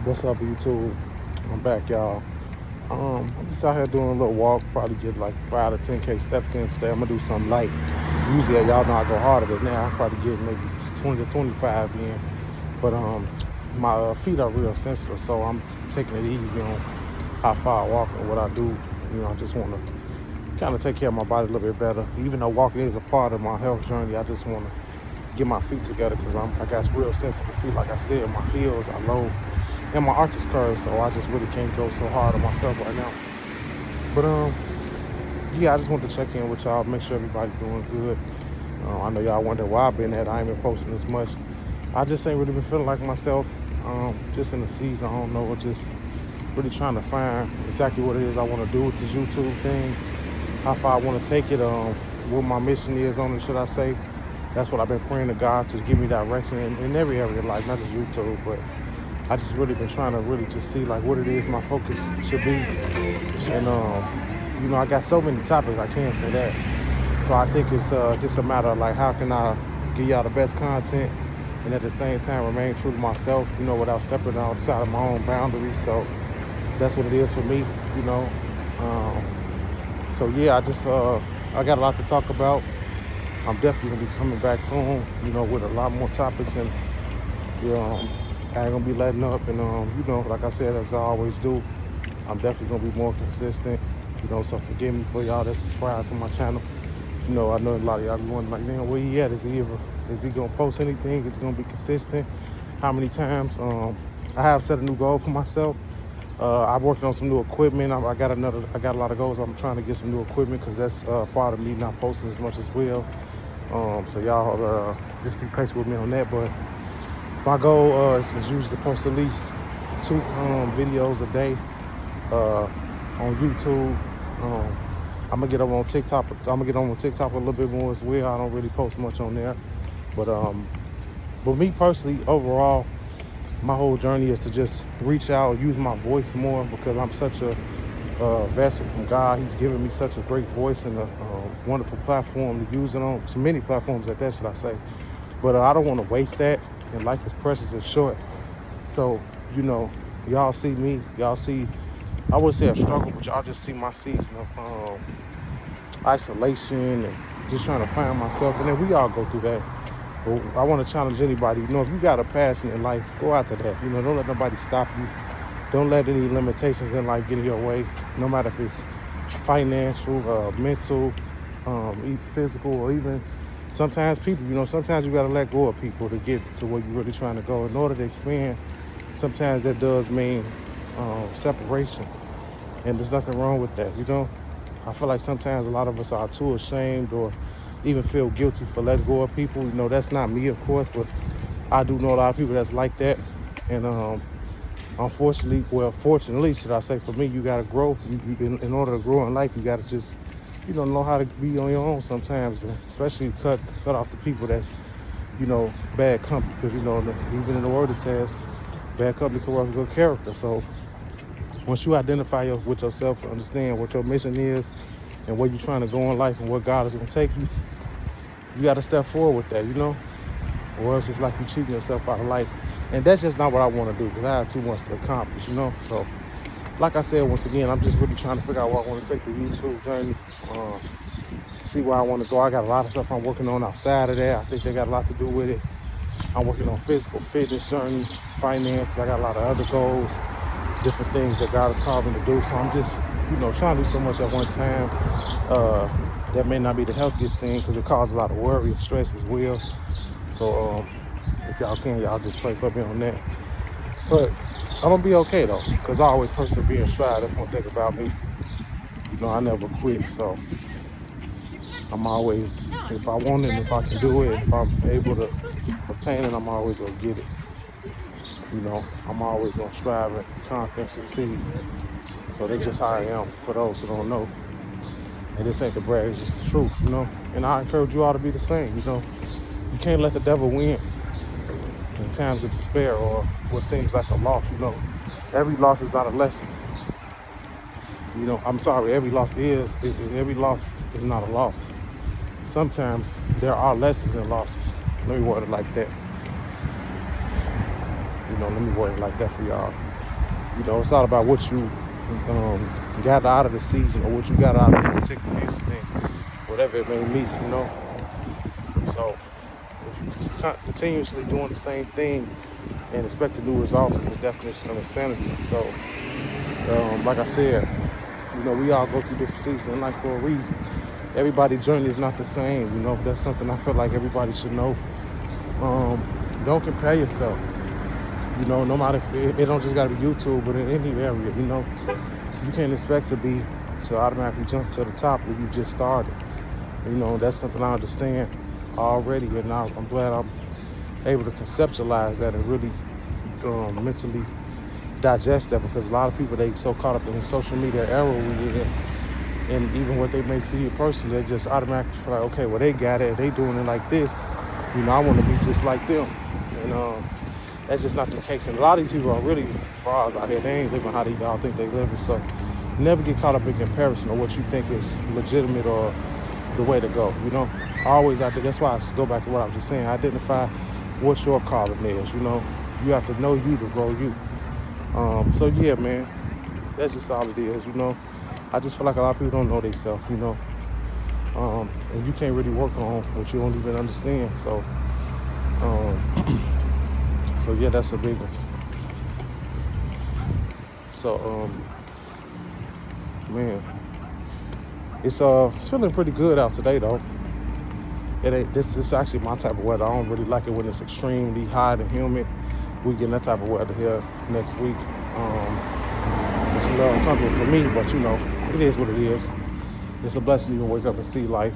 What's up, YouTube? I'm back, y'all. I'm just out here doing a little walk. Probably get like 5 to 10K steps in today. I'm gonna do something light. Usually, y'all know I go harder than that. I probably get maybe 20 to 25 in. But my feet are real sensitive, so I'm taking it easy on how far I walk and what I do. I just want to kind of take care of my body a little bit better. Even though walking is a part of my health journey, I just want to get my feet together because I got real sensitive feet. Like I said, my heels are low and my arch is curved, so I just really can't go so hard on myself right now. But yeah, I just want to check in with y'all, make sure everybody doing good. I know y'all wonder why I've been at. I ain't been posting as much. I just ain't really been feeling like myself. Just in the season, I don't know, just really trying to find exactly what it is I want to do with this YouTube thing, how far I want to take it, what my mission is on it, should I say. That's what I've been praying to God to give me direction in every area of life, not just YouTube, but I just really been trying to really just see like what it is my focus should be. And I got so many topics, I can't say that. So I think it's just a matter of like how can I give y'all the best content and at the same time remain true to myself, without stepping outside of my own boundaries. So that's what it is for me, you know. So yeah, I got a lot to talk about. I'm definitely gonna be coming back soon, with a lot more topics, and I ain't gonna be letting up. And like I said, as I always do, I'm definitely gonna be more consistent. So forgive me for y'all that subscribe to my channel. I know a lot of y'all be wondering, like, man, where he at? Is he gonna post anything? Is he gonna be consistent? How many times? I have set a new goal for myself. I'm working on some new equipment. I got a lot of goals. I'm trying to get some new equipment because that's part of me not posting as much as well. So y'all just be patient with me on that. But my goal is usually to post at least 2 videos a day on YouTube. I'm gonna get over on TikTok. I'm gonna get on TikTok a little bit more as well. I don't really post much on there, but me personally, overall, my whole journey is to just reach out, use my voice more because I'm such a vessel from God. He's given me such a great voice and a wonderful platform to use it on. So many platforms at that, should I say? But I don't want to waste that. And life is precious and short. So y'all see me. Y'all see. I wouldn't say a struggle, but y'all just see my season of isolation and just trying to find myself. And then we all go through that. But I want to challenge anybody. If you got a passion in life, go after that. Don't let nobody stop you. Don't let any limitations in life get in your way. No matter if it's financial, mental, physical, or even sometimes people. Sometimes you got to let go of people to get to where you're really trying to go. In order to expand, sometimes that does mean separation. And there's nothing wrong with that, I feel like sometimes a lot of us are too ashamed or even feel guilty for letting go of people. That's not me, of course, but I do know a lot of people that's like that. And fortunately, should I say, for me, you got to grow. In order to grow in life, you got to just, know how to be on your own sometimes, and especially cut off the people that's, bad company. Because, even in the word it says, bad company corrupts good character. So once you identify with yourself, understand what your mission is and where you're trying to go in life and where God is going to take you, you got to step forward with that, or else it's like you're cheating yourself out of life. And that's just not what I want to do because I have too much to accomplish, So, like I said, once again, I'm just really trying to figure out where I want to take the YouTube journey, see where I want to go. I got a lot of stuff I'm working on outside of that. I think they got a lot to do with it. I'm working on physical fitness journey, finance. I got a lot of other goals, different things that God has called me to do. So I'm just, trying to do so much at one time. That may not be the healthiest thing because it causes a lot of worry and stress as well. So if y'all can, y'all just pray for me on that. But I'm gonna be okay though, because I always persevere and strive. That's one thing about me. I never quit. So I'm always, if I want it, if I can do it, if I'm able to obtain it, I'm always gonna get it. I'm always gonna strive and conquer and succeed. So that's just how I am, for those who don't know. And this ain't the brag, it's just the truth, And I encourage you all to be the same, You can't let the devil win in times of despair or what seems like a loss, Every loss is not a lesson. I'm sorry, every loss is not a loss. Sometimes there are lessons in losses. Let me word it like that. Let me word it like that for y'all. You know, it's all about what you got out of the season or what you got out of the particular incident, whatever it may be, you know. So if you continuously doing the same thing and expecting new results is the definition of insanity. So, like I said, you know, we all go through different seasons in life for a reason. Everybody's journey is not the same, you know. That's something I feel like everybody should know. Don't compare yourself. You know, no matter if it don't just gotta be YouTube, but in any area, you know, you can't expect to automatically jump to the top when you just started. You know, that's something I understand already, and I'm glad I'm able to conceptualize that and really mentally digest that, because a lot of people, they so caught up in the social media era we in, and even what they may see you personally, they just automatically feel like, okay, well, they got it, they doing it like this, you know, I want to be just like them. And that's just not the case. And a lot of these people are really frauds out here. They ain't living how they all think they living. So never get caught up in comparison or what you think is legitimate or the way to go, you know. Always out there. That's why I go back to what I was just saying. Identify what your calling is, you know. You have to know you to grow you. So yeah, man, that's just all it is, you know. I just feel like a lot of people don't know themselves, you know. And you can't really work on what you don't even understand. So so yeah, that's a big one. So man, it's feeling pretty good out today though. This is actually my type of weather. I don't really like it when it's extremely hot and humid. We getting that type of weather here next week. It's a little uncomfortable for me, but you know, it is what it is. It's a blessing to even wake up and see life.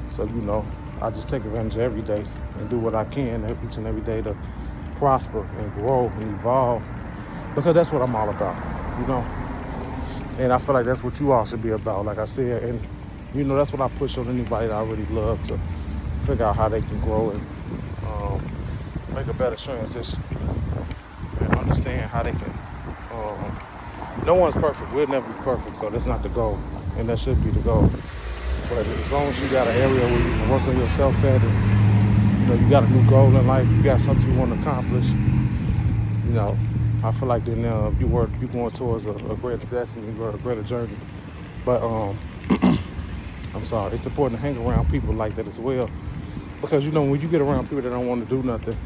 So you know, I just take advantage of every day and do what I can each and every day to prosper and grow and evolve, because that's what I'm all about, you know. And I feel like that's what you all should be about, like I said. And you know, that's what I push on anybody that I really love, to figure out how they can grow and make a better transition and understand how they can. No one's perfect. We'll never be perfect, so that's not the goal, and that should be the goal. But as long as you got an area where you can work on yourself at, and you know, you got a new goal in life, you got something you want to accomplish, you know, I feel like then you're going towards a greater destiny, a greater journey. But I'm sorry, it's important to hang around people like that as well, because you know, when you get around people that don't want to do nothing,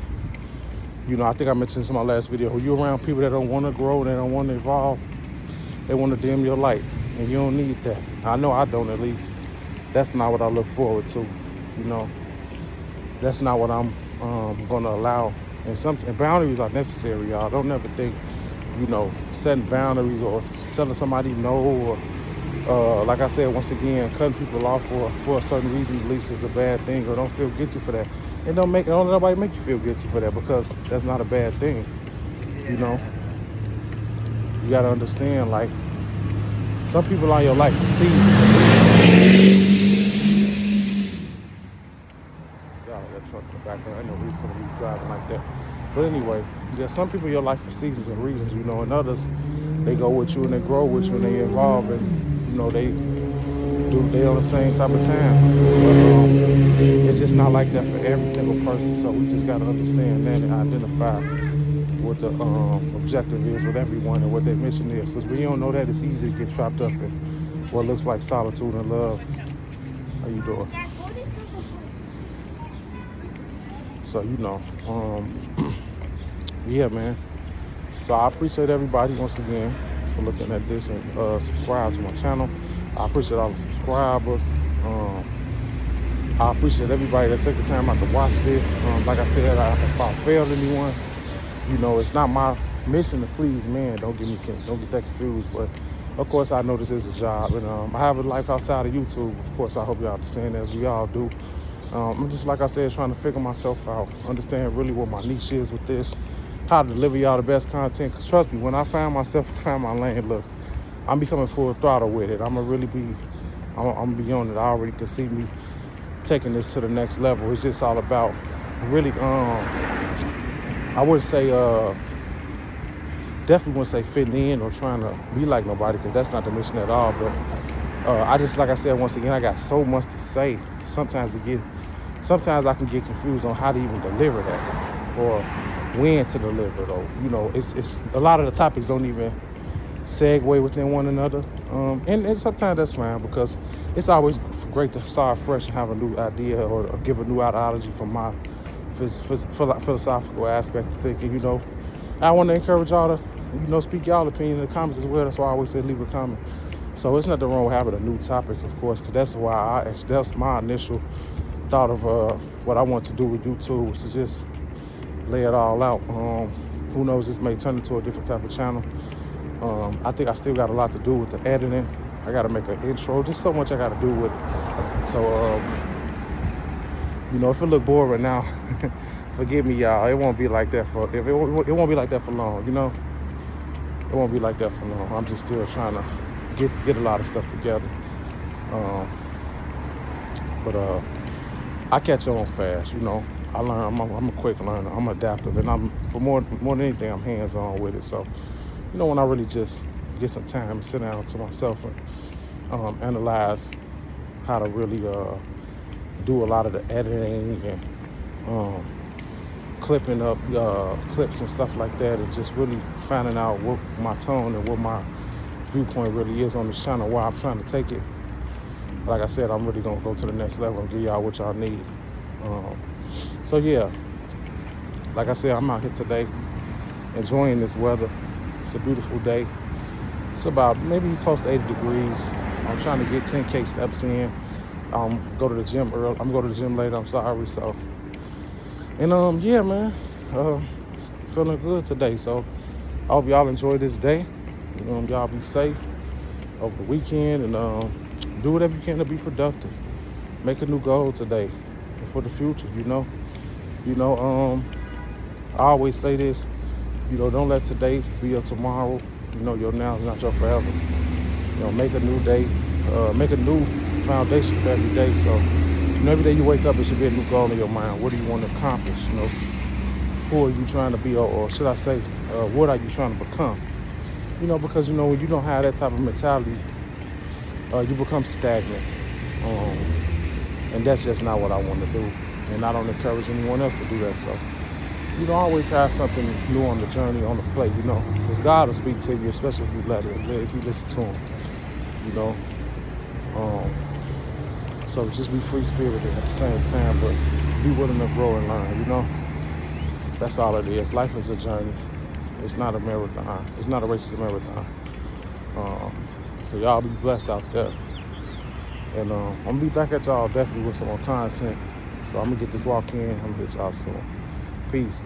you know, I think I mentioned this in my last video, when you're around people that don't want to grow, they don't want to evolve, they want to dim your light, and you don't need that. I know I don't, at least. That's not what I look forward to, you know. That's not what I'm going to allow. And boundaries are necessary, y'all. Don't never think, you know, setting boundaries or telling somebody no, or like I said, once again, cutting people off for a certain reason, at least, is a bad thing, or don't feel guilty for that. And don't let nobody make you feel guilty for that, because that's not a bad thing, you know. You got to understand, like, some people in your life for seasons. That truck in the background, ain't no reason for them to be driving like that. But anyway, there's some people in your life for seasons and reasons, you know, and others, they go with you and they grow with you and they evolve, and you know, they on the same type of time. But it's just not like that for every single person. So we just got to understand that and identify what the objective is with everyone and what their mission is. So when you don't know that, it's easy to get trapped up in what looks like solitude and love. How you doing? So you know, yeah, man. So I appreciate everybody once again for looking at this and subscribe to my channel. I appreciate all the subscribers. I appreciate everybody that took the time out to watch this. Like I said, if I failed anyone, you know, it's not my mission to please man. Don't get that confused. But of course, I know this is a job, and I have a life outside of YouTube. Of course, I hope y'all understand, as we all do. I'm just, like I said, trying to figure myself out, understand really what my niche is with this, how to deliver y'all the best content. Because trust me, when I find my lane, look, I'm becoming full throttle with it. I'm gonna be on it. I already can see me taking this to the next level. It's just all about really, I wouldn't say, definitely wouldn't say fitting in or trying to be like nobody, because that's not the mission at all. But I just, like I said, once again, I got so much to say. Sometimes I can get confused on how to even deliver that, or when to deliver though. You know, it's a lot of the topics don't even segue within one another. And sometimes that's fine because it's always great to start fresh and have a new idea or give a new ideology from my philosophical aspect of thinking. You know, I want to encourage y'all to, you know, speak y'all opinion in the comments as well. That's why I always say leave a comment. So it's nothing wrong with having a new topic, of course, because that's my initial thought of what I want to do with YouTube, was to just lay it all out. Who knows, this may turn into a different type of channel. I think I still got a lot to do with the editing. I got to make an intro. Just so much I got to do with it. So, you know, if it look boring now, forgive me, y'all. It won't be like that it won't be like that for long. You know, it won't be like that for long. I'm just still trying to get a lot of stuff together. But I catch on fast. You know, I learn. I'm a quick learner. I'm adaptive, and I'm for more than anything, I'm hands on with it. So, you know, when I really just get some time and sit down to myself and analyze how to really do a lot of the editing and clipping up clips and stuff like that, and just really finding out what my tone and what my viewpoint really is on this channel, why I'm trying to take it. Like I said, I'm really gonna go to the next level and give y'all what y'all need. So yeah, like I said, I'm out here today enjoying this weather. It's a beautiful day. It's about maybe close to 80 degrees. I'm trying to get 10K steps in. Go to the gym early. I'm going to the gym later. I'm sorry. So, and yeah, man, feeling good today. So, I hope y'all enjoy this day. Y'all be safe over the weekend, and do whatever you can to be productive. Make a new goal today and for the future. I always say this. Don't let today be your tomorrow. Your now is not your forever. Make a new day. Make a new foundation for every day. So, every day you wake up, it should be a new goal in your mind. What do you want to accomplish? Who are you trying to be, or should I say, what are you trying to become? Because when you don't have that type of mentality, you become stagnant. And that's just not what I want to do. And I don't encourage anyone else to do that. So, always have something new on the journey, on the plate, because God will speak to you, especially if you let it, if you listen to him, so just be free-spirited at the same time, but be willing to grow and learn, That's all it is. Life is a journey. It's not a marathon. It's not a race, it's a marathon. So y'all be blessed out there. And I'm going to be back at y'all definitely with some more content. So I'm going to get this walk in. I'm going to hit y'all soon. Peace.